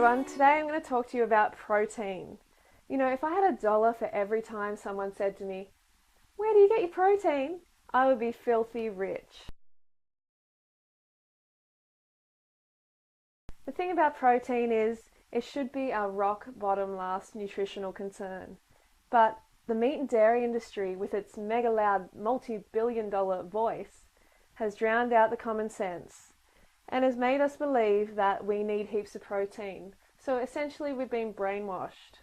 everyone, today I'm going to talk to you about protein. You know, if I had $1 for every time someone said to me, "Where do you get your protein?" I would be filthy rich. The thing about protein is it should be our rock bottom last nutritional concern. But the meat and dairy industry, with its mega loud multi-billion-dollar voice, has drowned out the common sense and has made us believe that we need heaps of protein. So essentially we've been brainwashed.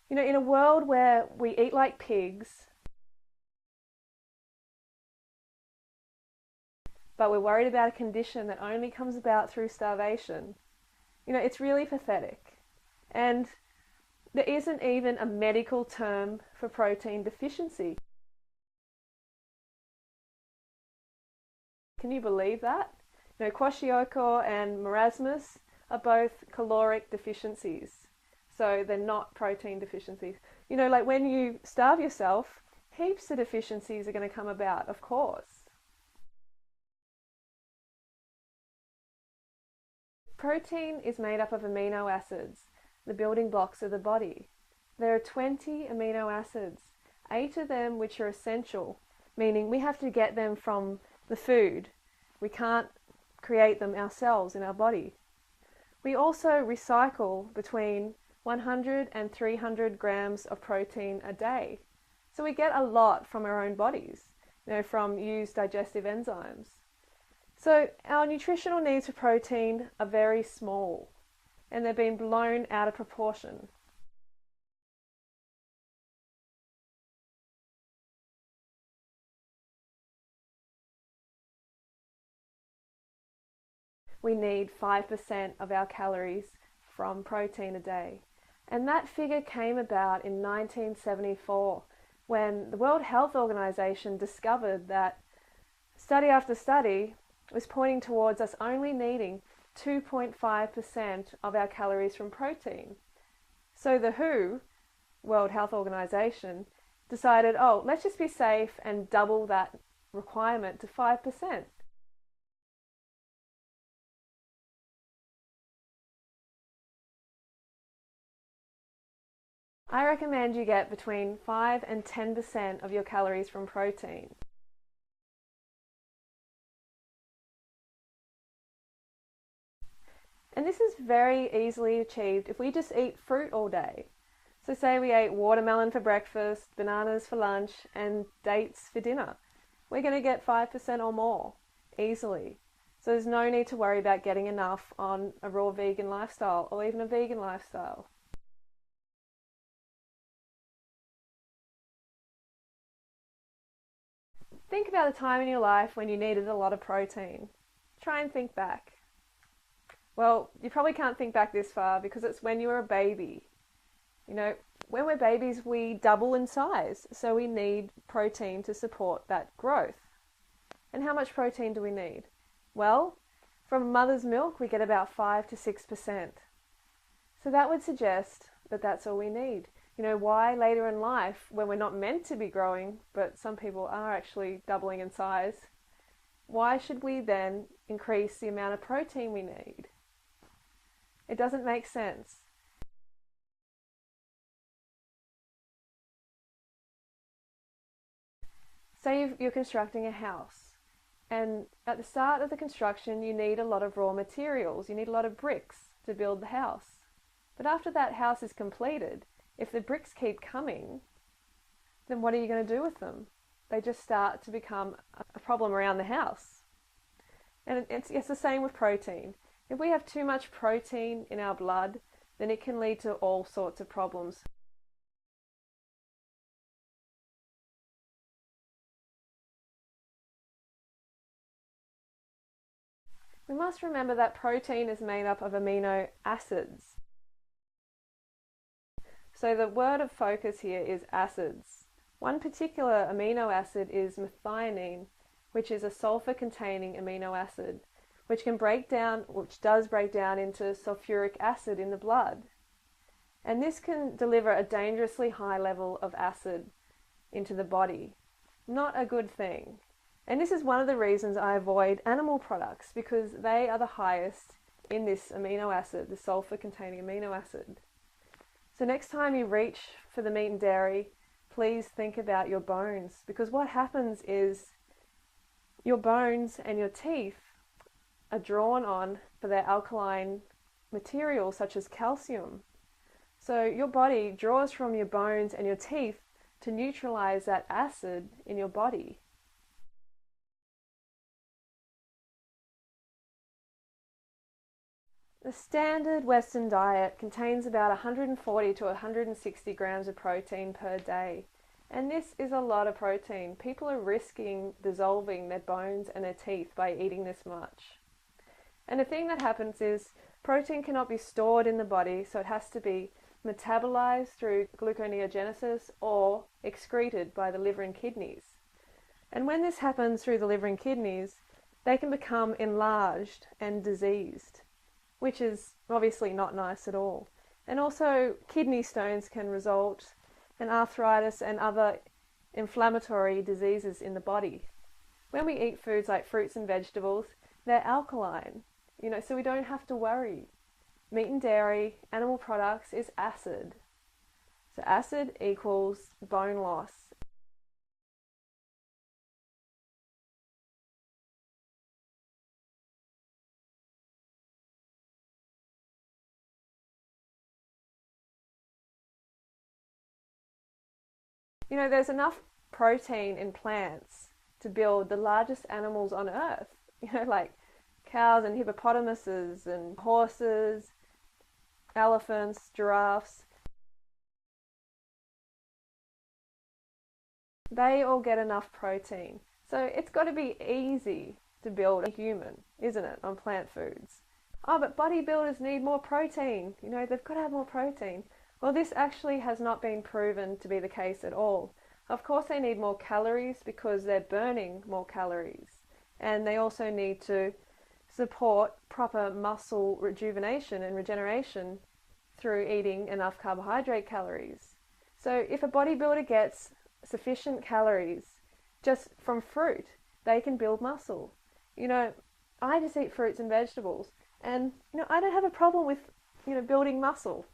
You know, in a world where we eat like pigs, but we're worried about a condition that only comes about through starvation, you know, it's really pathetic. And there isn't even a medical term for protein deficiency. Can you believe that? You know, kwashiorkor and marasmus are both caloric deficiencies. So they're not protein deficiencies. You know, like when you starve yourself, heaps of deficiencies are going to come about, of course. Protein is made up of amino acids, the building blocks of the body. There are 20 amino acids, 8 of them which are essential, meaning we have to get them from the food. We can't create them ourselves in our body. We also recycle between 100 and 300 grams of protein a day. So we get a lot from our own bodies, you know, from used digestive enzymes. So our nutritional needs for protein are very small and they've been blown out of proportion. We need 5% of our calories from protein a day. And that figure came about in 1974 when the World Health Organization discovered that study after study was pointing towards us only needing 2.5% of our calories from protein. So the WHO, World Health Organization, decided, oh, let's just be safe and double that requirement to 5%. I recommend you get between 5 and 10% of your calories from protein. And this is very easily achieved if we just eat fruit all day. So say we ate watermelon for breakfast, bananas for lunch, and dates for dinner. We're going to get 5% or more, easily. So there's no need to worry about getting enough on a raw vegan lifestyle or even a vegan lifestyle. Think about a time in your life when you needed a lot of protein. Try and think back. Well, you probably can't think back this far because it's when you were a baby. You know, when we're babies, we double in size, so we need protein to support that growth. And how much protein do we need? Well, from mother's milk, we get about 5 to 6%. So that would suggest that that's all we need. You know, why later in life, when we're not meant to be growing, but some people are actually doubling in size, why should we then increase the amount of protein we need? It doesn't make sense. Say you're constructing a house, and at the start of the construction you need a lot of raw materials, you need a lot of bricks to build the house. But after that house is completed, if the bricks keep coming, then what are you going to do with them? They just start to become a problem around the house. And it's the same with protein. If we have too much protein in our blood, then it can lead to all sorts of problems. We must remember that protein is made up of amino acids. So the word of focus here is acids. One particular amino acid is methionine, which is a sulfur-containing amino acid, which does break down into sulfuric acid in the blood. And this can deliver a dangerously high level of acid into the body. Not a good thing. And this is one of the reasons I avoid animal products, because they are the highest in this amino acid, the sulfur containing amino acid. So next time you reach for the meat and dairy, please think about your bones, because what happens is your bones and your teeth are drawn on for their alkaline materials such as calcium. So your body draws from your bones and your teeth to neutralize that acid in your body. The standard Western diet contains about 140 to 160 grams of protein per day. And this is a lot of protein. People are risking dissolving their bones and their teeth by eating this much. And the thing that happens is protein cannot be stored in the body, so it has to be metabolized through gluconeogenesis or excreted by the liver and kidneys. And when this happens through the liver and kidneys, they can become enlarged and diseased, which is obviously not nice at all. And also kidney stones can result in arthritis and other inflammatory diseases in the body. When we eat foods like fruits and vegetables, they're alkaline, so we don't have to worry. Meat and dairy, animal products is acid. So acid equals bone loss. There's enough protein in plants to build the largest animals on earth, like cows and hippopotamuses and horses, elephants, giraffes. They all get enough protein. So it's got to be easy to build a human, isn't it, on plant foods? Oh, but bodybuilders need more protein. They've got to have more protein. Well, this actually has not been proven to be the case at all. Of course, they need more calories because they're burning more calories. And they also need to support proper muscle rejuvenation and regeneration through eating enough carbohydrate calories. So if a bodybuilder gets sufficient calories just from fruit, they can build muscle. I just eat fruits and vegetables, and I don't have a problem with building muscle.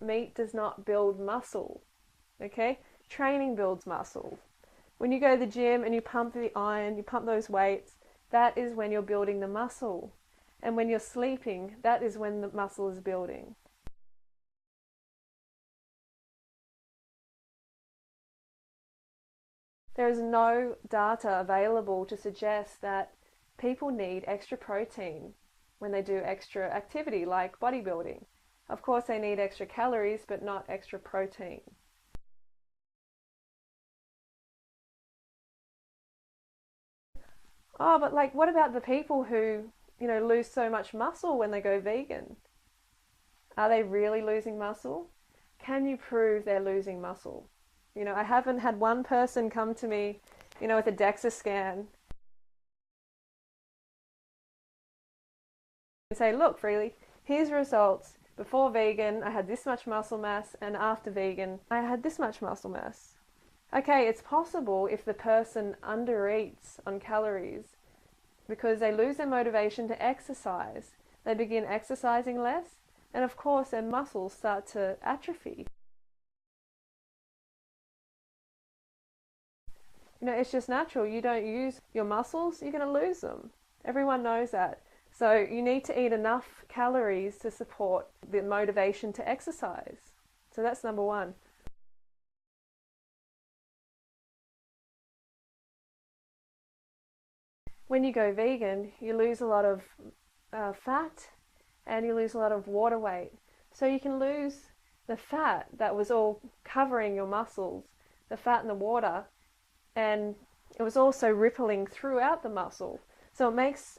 Meat does not build muscle, okay? Training builds muscle. When you go to the gym and you pump the iron, you pump those weights, that is when you're building the muscle. And when you're sleeping, that is when the muscle is building. There is no data available to suggest that people need extra protein when they do extra activity like bodybuilding. Of course, they need extra calories, but not extra protein. Oh, but what about the people who, lose so much muscle when they go vegan? Are they really losing muscle? Can you prove they're losing muscle? I haven't had one person come to me, with a DEXA scan and say, look, Freely, here's results. Before vegan, I had this much muscle mass, and after vegan, I had this much muscle mass. Okay, it's possible if the person undereats on calories because they lose their motivation to exercise. They begin exercising less, and of course their muscles start to atrophy. It's just natural. You don't use your muscles, you're going to lose them. Everyone knows that. So you need to eat enough calories to support the motivation to exercise. So that's number one. When you go vegan, you lose a lot of fat and you lose a lot of water weight. So you can lose the fat that was all covering your muscles, the fat and the water, and it was also rippling throughout the muscle. So it makes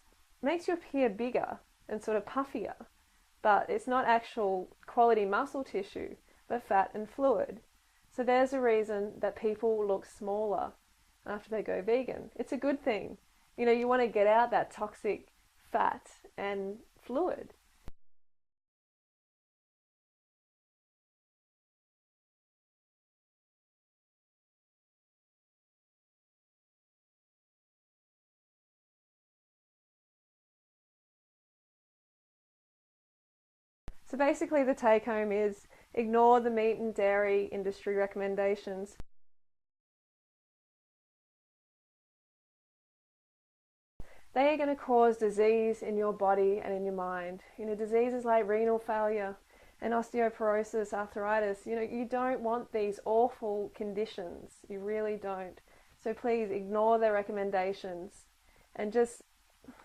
you appear bigger and sort of puffier, but it's not actual quality muscle tissue, but fat and fluid. So there's a reason that people look smaller after they go vegan. It's a good thing. You want to get out that toxic fat and fluid. So basically the take home is ignore the meat and dairy industry recommendations. They are going to cause disease in your body and in your mind. Diseases like renal failure and osteoporosis, arthritis, you don't want these awful conditions. You really don't. So please ignore their recommendations and just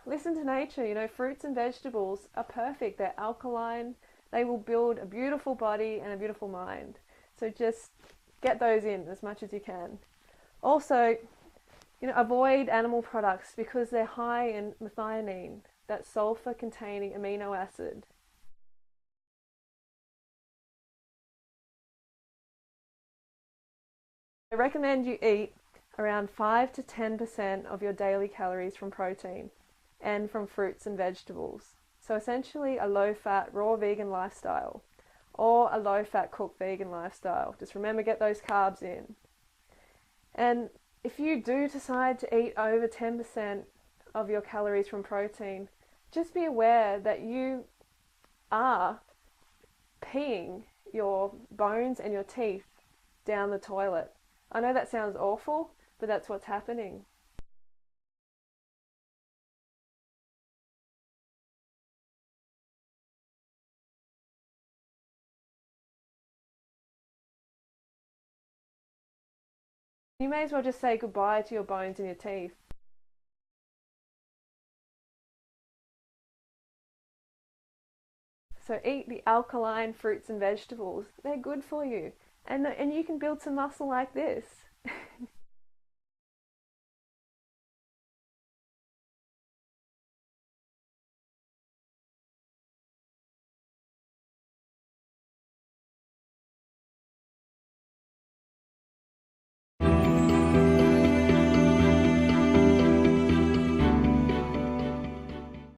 listen to nature. Fruits and vegetables are perfect. They're alkaline. They will build a beautiful body and a beautiful mind. So just get those in as much as you can. Also, avoid animal products because they're high in methionine, that sulfur-containing amino acid. I recommend you eat around 5 to 10% of your daily calories from protein and from fruits and vegetables. So essentially a low-fat, raw vegan lifestyle or a low-fat cooked vegan lifestyle. Just remember, get those carbs in. And if you do decide to eat over 10% of your calories from protein, just be aware that you are peeing your bones and your teeth down the toilet. I know that sounds awful, but that's what's happening. You may as well just say goodbye to your bones and your teeth. So eat the alkaline fruits and vegetables. They're good for you. And you can build some muscle like this.